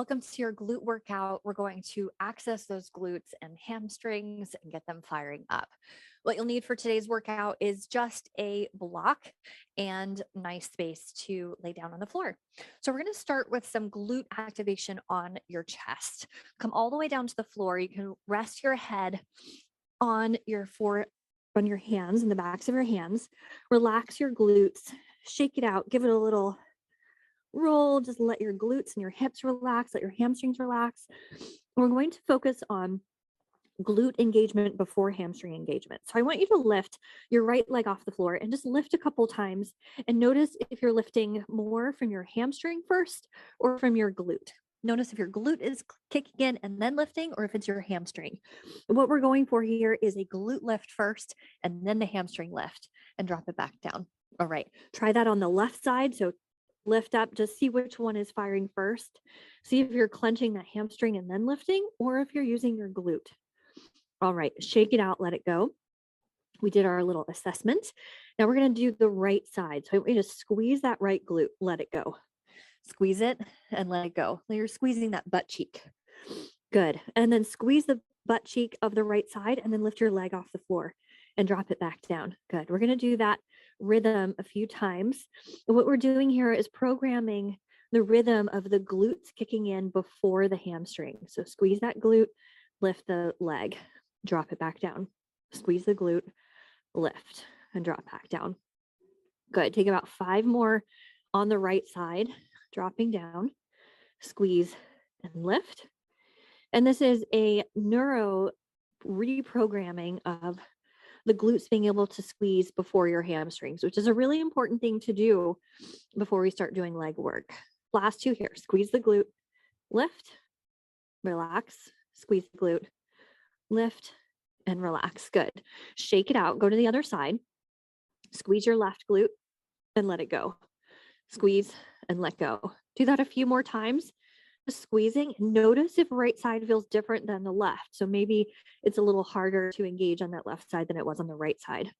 Welcome to your glute workout. We're going to access those glutes and hamstrings and get them firing up. What you'll need for today's workout is just a block and nice space to lay down on the floor. So we're going to start with some glute activation on your chest. Come all the way down to the floor. You can rest your head on your hands, in the backs of your hands. Relax your glutes, shake it out, give it a little roll. Just let your glutes and your hips relax, let your hamstrings relax. We're going to focus on glute engagement before hamstring engagement. So I want you to lift your right leg off the floor and just lift a couple times and notice if you're lifting more from your hamstring first or from your glute. Notice if your glute is kicking in and then lifting, or if it's your hamstring. What we're going for here is a glute lift first and then the hamstring lift, and drop it back down. All right, try that on the left side. So lift up, just see which one is firing first. See if you're clenching that hamstring and then lifting, or if you're using your glute. All right, shake it out, let it go. We did our little assessment. Now we're going to do the right side. So I want you to squeeze that right glute, let it go. Squeeze it and let it go. You're squeezing that butt cheek. Good. And then squeeze the butt cheek of the right side and then lift your leg off the floor and drop it back down. Good. We're going to do that rhythm a few times. And what we're doing here is programming the rhythm of the glutes kicking in before the hamstring. So squeeze that glute, lift the leg, drop it back down. Squeeze the glute, lift, and drop back down. Good. Take about 5 more on the right side, dropping down, squeeze and lift. And this is a neuro reprogramming of the glutes being able to squeeze before your hamstrings, which is a really important thing to do before we start doing leg work. Last 2 here, squeeze the glute, lift, relax, squeeze the glute, lift, and relax. Good. Shake it out, go to the other side, squeeze your left glute and let it go. Squeeze and let go. Do that a few more times. Squeezing. Notice if right side feels different than the left. So maybe it's a little harder to engage on that left side than it was on the right side.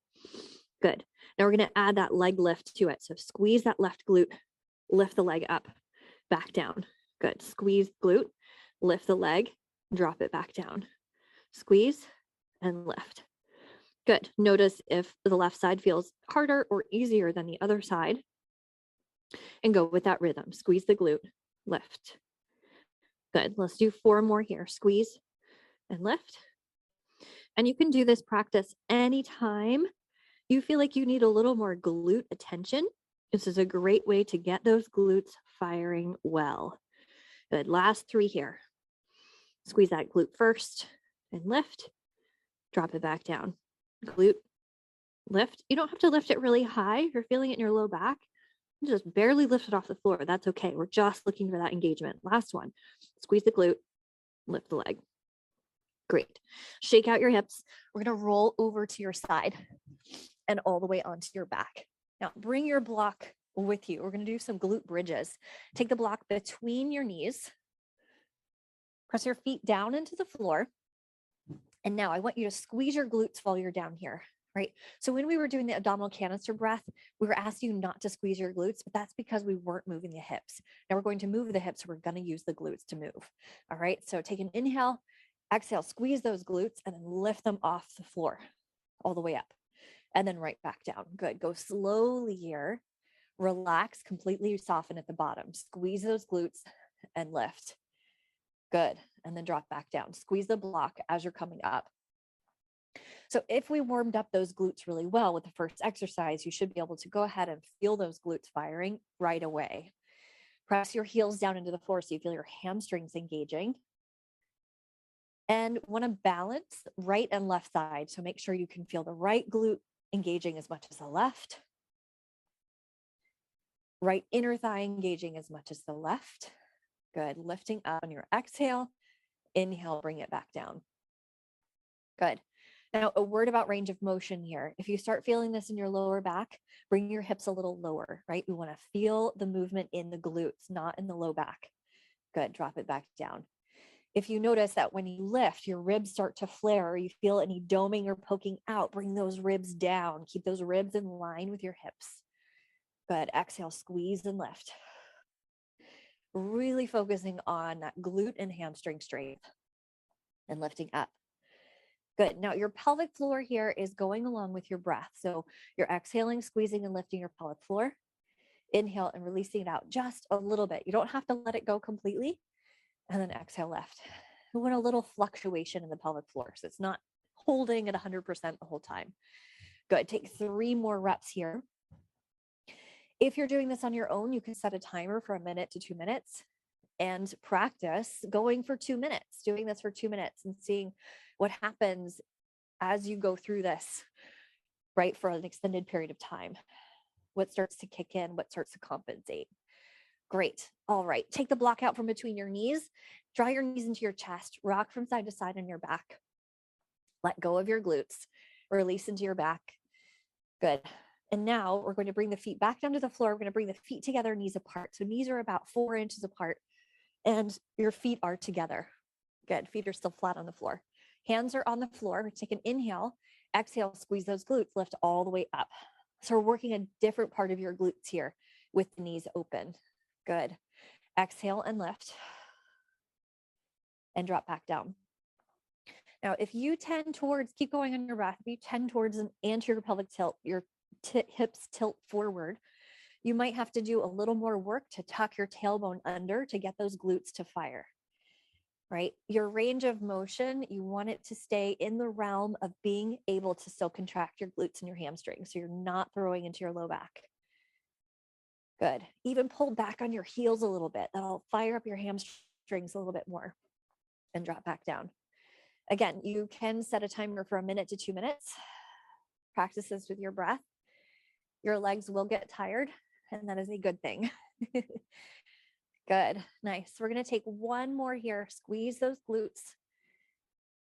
Good. Now we're going to add that leg lift to it. So squeeze that left glute, lift the leg up, back down. Good. Squeeze glute, lift the leg, drop it back down. Squeeze and lift. Good. Notice if the left side feels harder or easier than the other side, and go with that rhythm. Squeeze the glute, lift. Good. Let's do 4 more here. Squeeze and lift. And you can do this practice anytime you feel like you need a little more glute attention. This is a great way to get those glutes firing well. Good. Last 3 here. Squeeze that glute first and lift. Drop it back down. Glute, lift. You don't have to lift it really high. If you're feeling it in your low back, just barely lift it off the floor. That's okay. We're just looking for that engagement. Last one. Squeeze the glute, lift the leg. Great. Shake out your hips. We're going to roll over to your side and all the way onto your back. Now bring your block with you. We're going to do some glute bridges. Take the block between your knees. Press your feet down into the floor. And now I want you to squeeze your glutes while you're down here. Right? So when we were doing the abdominal canister breath, we were asking you not to squeeze your glutes, but that's because we weren't moving the hips. Now we're going to move the hips. So we're going to use the glutes to move. All right. So take an inhale, exhale, squeeze those glutes, and then lift them off the floor all the way up and then right back down. Good. Go slowly here. Relax, completely soften at the bottom. Squeeze those glutes and lift. Good. And then drop back down. Squeeze the block as you're coming up. So if we warmed up those glutes really well with the first exercise, you should be able to go ahead and feel those glutes firing right away. Press your heels down into the floor so you feel your hamstrings engaging. And want to balance right and left side. So make sure you can feel the right glute engaging as much as the left. Right inner thigh engaging as much as the left. Good. Lifting up on your exhale. Inhale, bring it back down. Good. Now, a word about range of motion here. If you start feeling this in your lower back, bring your hips a little lower, right? We want to feel the movement in the glutes, not in the low back. Good. Drop it back down. If you notice that when you lift, your ribs start to flare, or you feel any doming or poking out, bring those ribs down. Keep those ribs in line with your hips. Good. Exhale, squeeze and lift. really focusing on that glute and hamstring strength and lifting up. Good. Now your pelvic floor here is going along with your breath. So you're exhaling, squeezing and lifting your pelvic floor. Inhale and releasing it out just a little bit. You don't have to let it go completely. And then exhale, lift. We want a little fluctuation in the pelvic floor. So it's not holding at 100% the whole time. Good. Take 3 more reps here. If you're doing this on your own, you can set a timer for 1 minute to 2 minutes and practice going for 2 minutes, doing this for 2 minutes and seeing what happens as you go through this, right, for an extended period of time. What starts to kick in, what starts to compensate. Great. All right. Take the block out from between your knees, draw your knees into your chest, rock from side to side on your back. Let go of your glutes, release into your back. Good. And now we're going to bring the feet back down to the floor. We're going to bring the feet together, knees apart. So knees are about 4 inches apart and your feet are together. Good. Feet are still flat on the floor. Hands are on the floor. Take an inhale, exhale, squeeze those glutes, lift all the way up. So we're working a different part of your glutes here with the knees open. Good. Exhale and lift and drop back down. Now, if you tend towards, keep going on your breath, if you tend towards an anterior pelvic tilt, your hips tilt forward, you might have to do a little more work to tuck your tailbone under to get those glutes to fire, right? Your range of motion, you want it to stay in the realm of being able to still contract your glutes and your hamstrings. So you're not throwing into your low back. Good. Even pull back on your heels a little bit. That'll fire up your hamstrings a little bit more and drop back down. Again, you can set a timer for 1 minute to 2 minutes. Practice this with your breath. Your legs will get tired, and that is a good thing. Good. Nice. We're going to take 1 more here. Squeeze those glutes.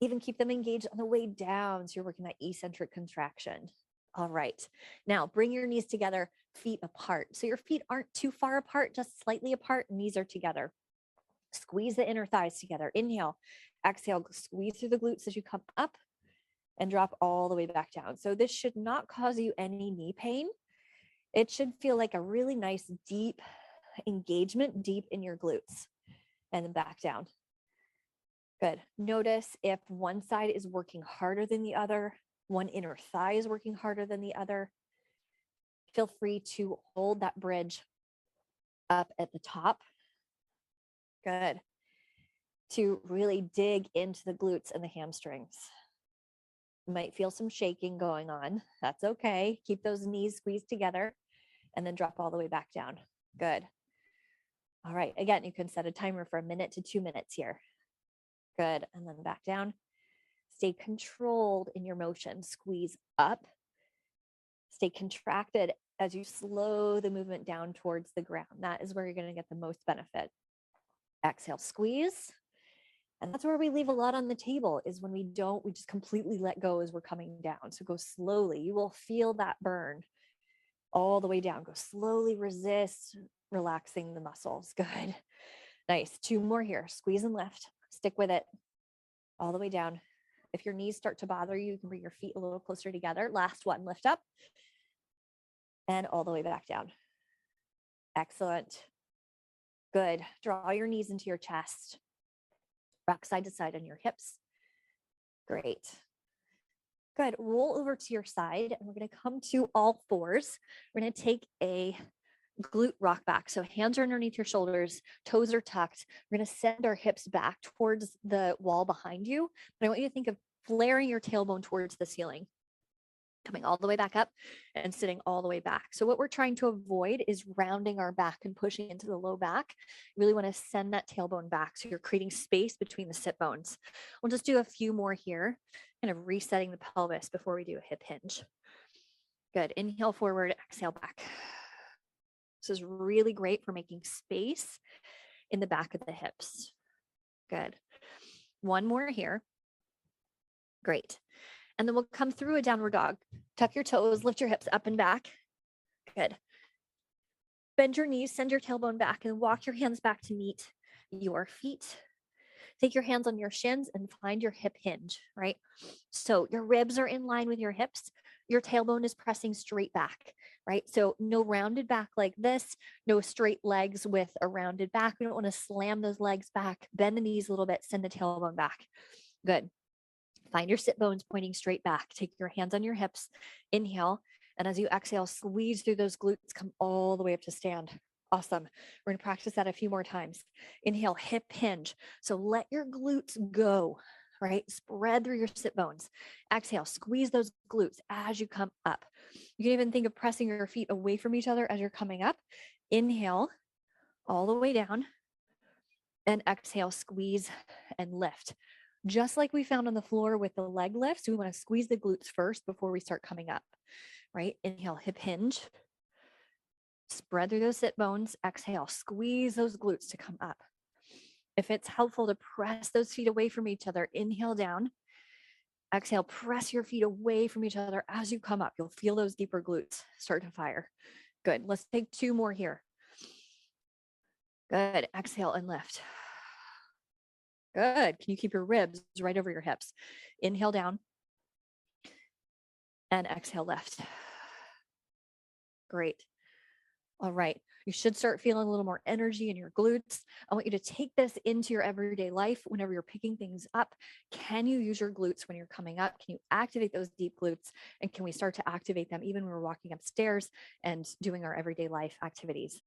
Even keep them engaged on the way down. So you're working that eccentric contraction. All right. Now bring your knees together, feet apart. So your feet aren't too far apart, just slightly apart. Knees are together. Squeeze the inner thighs together. Inhale, exhale, squeeze through the glutes as you come up and drop all the way back down. So this should not cause you any knee pain. It should feel like a really nice deep engagement deep in your glutes and then back down. Good. Notice if one side is working harder than the other, one inner thigh is working harder than the other. Feel free to hold that bridge up at the top. Good. To really dig into the glutes and the hamstrings. You might feel some shaking going on. That's okay. Keep those knees squeezed together and then drop all the way back down. Good. All right. Again, you can set a timer for 1 minute to 2 minutes here. Good. And then back down. Stay controlled in your motion. Squeeze up. Stay contracted as you slow the movement down towards the ground. That is where you're going to get the most benefit. Exhale, squeeze. And that's where we leave a lot on the table is when we just completely let go as we're coming down. So go slowly. You will feel that burn all the way down. Go slowly, resist, relaxing the muscles. Good. Nice. 2 more here. Squeeze and lift. Stick with it all the way down. If your knees start to bother you, you can bring your feet a little closer together. Last one, lift up and all the way back down. Excellent. Good. Draw your knees into your chest. Rock side to side on your hips. Great. Good. Roll over to your side and we're going to come to all fours. We're going to take a glute rock back. So hands are underneath your shoulders, toes are tucked. We're going to send our hips back towards the wall behind you. But I want you to think of flaring your tailbone towards the ceiling, coming all the way back up and sitting all the way back. So what we're trying to avoid is rounding our back and pushing into the low back. You really want to send that tailbone back. So you're creating space between the sit bones. We'll just do a few more here, kind of resetting the pelvis before we do a hip hinge. Good. Inhale forward, exhale back. This is really great for making space in the back of the hips. Good. 1 more here. Great. And then we'll come through a downward dog. Tuck your toes, lift your hips up and back. Good. Bend your knees, send your tailbone back, and walk your hands back to meet your feet. Take your hands on your shins and find your hip hinge, right? So your ribs are in line with your hips. your tailbone is pressing straight back, right? So no rounded back like this, no straight legs with a rounded back. We don't want to slam those legs back. Bend the knees a little bit, send the tailbone back. Good. Find your sit bones pointing straight back. Take your hands on your hips. Inhale. And as you exhale, squeeze through those glutes, come all the way up to stand. Awesome. We're going to practice that a few more times. Inhale, hip hinge. So let your glutes go, right? Spread through your sit bones. Exhale, squeeze those glutes as you come up. You can even think of pressing your feet away from each other as you're coming up. Inhale, all the way down. And exhale, squeeze and lift. Just like we found on the floor with the leg lifts, we want to squeeze the glutes first before we start coming up, right? Inhale, hip hinge. Spread through those sit bones. Exhale, squeeze those glutes to come up. If it's helpful to press those feet away from each other, inhale down. Exhale, press your feet away from each other as you come up. You'll feel those deeper glutes start to fire. Good. Let's take 2 more here. Good. Exhale and lift. Good. Can you keep your ribs right over your hips? Inhale down and exhale left. Great. All right. You should start feeling a little more energy in your glutes. I want you to take this into your everyday life whenever you're picking things up. Can you use your glutes when you're coming up? Can you activate those deep glutes? And can we start to activate them even when we're walking upstairs and doing our everyday life activities?